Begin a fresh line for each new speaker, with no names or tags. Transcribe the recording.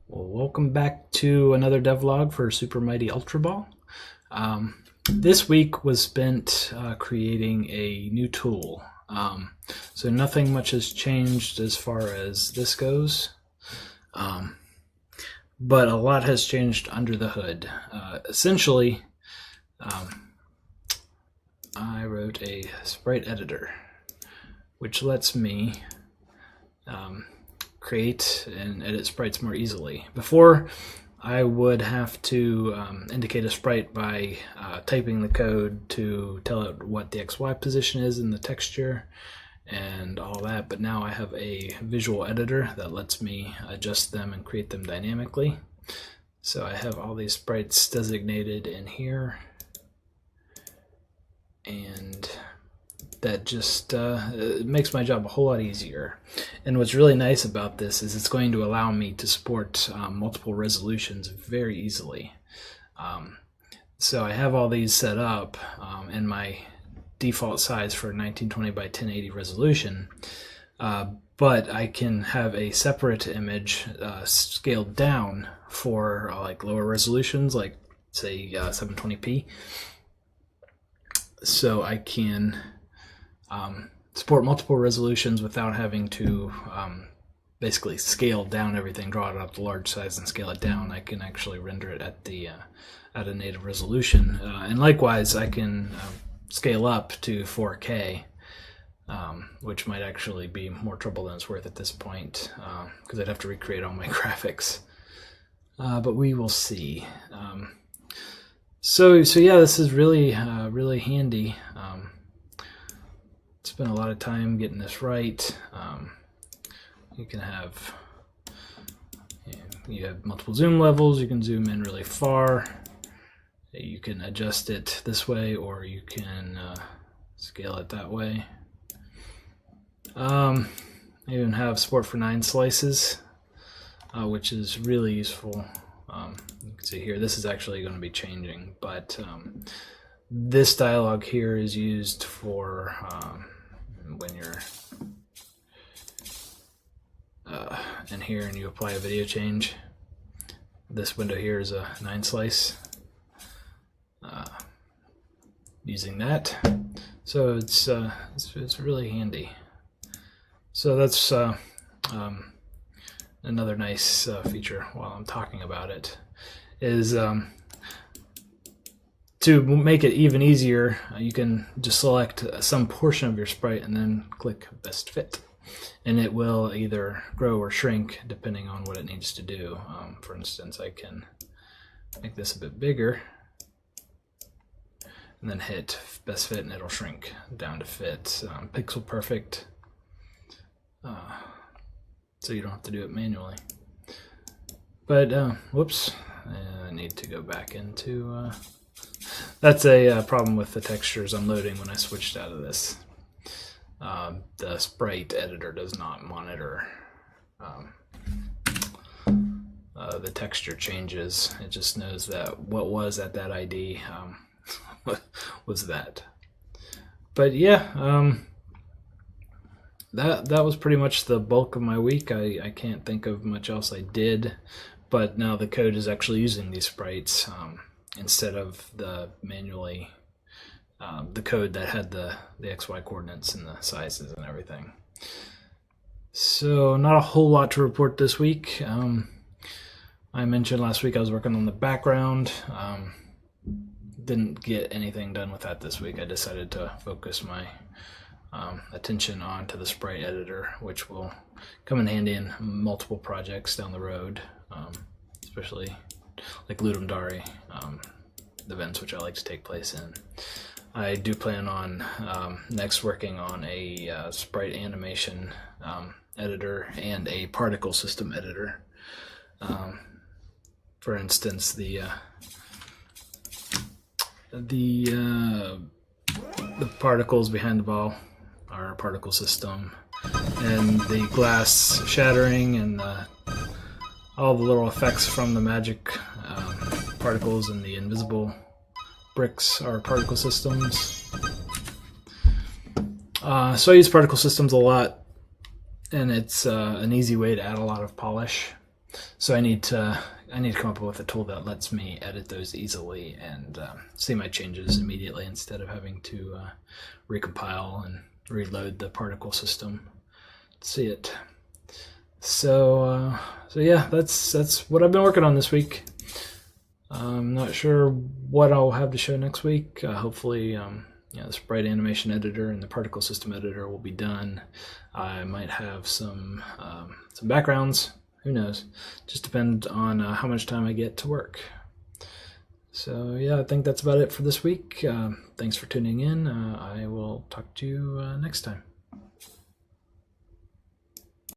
Well, welcome back to another devlog for Super Mighty Ultra Ball. This week was spent creating a new tool. So nothing much has changed as far as this goes, but a lot has changed under the hood. Essentially, I wrote a sprite editor, which lets me create and edit sprites more easily. Before, I would have to indicate a sprite by typing the code to tell it what the XY position is in the texture and all that, but now I have a visual editor that lets me adjust them and create them dynamically. So I have all these sprites designated in here, and that just makes my job a whole lot easier. And what's really nice about this is it's going to allow me to support multiple resolutions very easily. So I have all these set up in my default size for 1920 by 1080 resolution, but I can have a separate image scaled down for like lower resolutions, like say 720p. So I can support multiple resolutions without having to basically scale down everything, draw it up to large size and scale it down. I can actually render it at the at a native resolution, and likewise I can scale up to 4K, which might actually be more trouble than it's worth at this point, because I'd have to recreate all my graphics. But we will see. So yeah, this is really really handy. Spent a lot of time getting this right. You can have multiple zoom levels. You can zoom in really far. You can adjust it this way, or you can scale it that way. I even have support for 9 slices, which is really useful. You can see here, this is actually going to be changing, but this dialog here is used for when you're in here and you apply a video change. This window here is a 9 slice using that, so it's really handy. So that's another nice feature while I'm talking about it is to make it even easier, you can just select some portion of your sprite and then click Best Fit, and it will either grow or shrink depending on what it needs to do. For instance, I can make this a bit bigger and then hit Best Fit and it'll shrink down to fit pixel perfect, so you don't have to do it manually. But whoops, I need to go back into that's a problem with the textures unloading when I switched out of this. The sprite editor does not monitor the texture changes. It just knows that what was at that ID was that. But yeah, that was pretty much the bulk of my week. I can't think of much else I did, but now the code is actually using these sprites instead of the manually the code that had the XY coordinates and the sizes and everything. So not a whole lot to report this week. I mentioned last week I was working on the background. Didn't get anything done with that this week. I decided to focus my attention onto the sprite editor, which will come in handy in multiple projects down the road, especially like Ludum Dare events, which I like to take place in. I do plan on next working on a sprite animation editor and a particle system editor. For instance, the particles behind the ball are a particle system, and the glass shattering and all the little effects from the magic particles and the invisible bricks are particle systems. So I use particle systems a lot, and it's an easy way to add a lot of polish So I need to come up with a tool that lets me edit those easily and see my changes immediately instead of having to recompile and reload the particle system to see it. So yeah, that's what I've been working on this week. I'm not sure what I'll have to show next week. Hopefully, the sprite animation editor and the particle system editor will be done. I might have some backgrounds. Who knows? Just depends on how much time I get to work. So yeah, I think that's about it for this week. Thanks for tuning in. I will talk to you next time.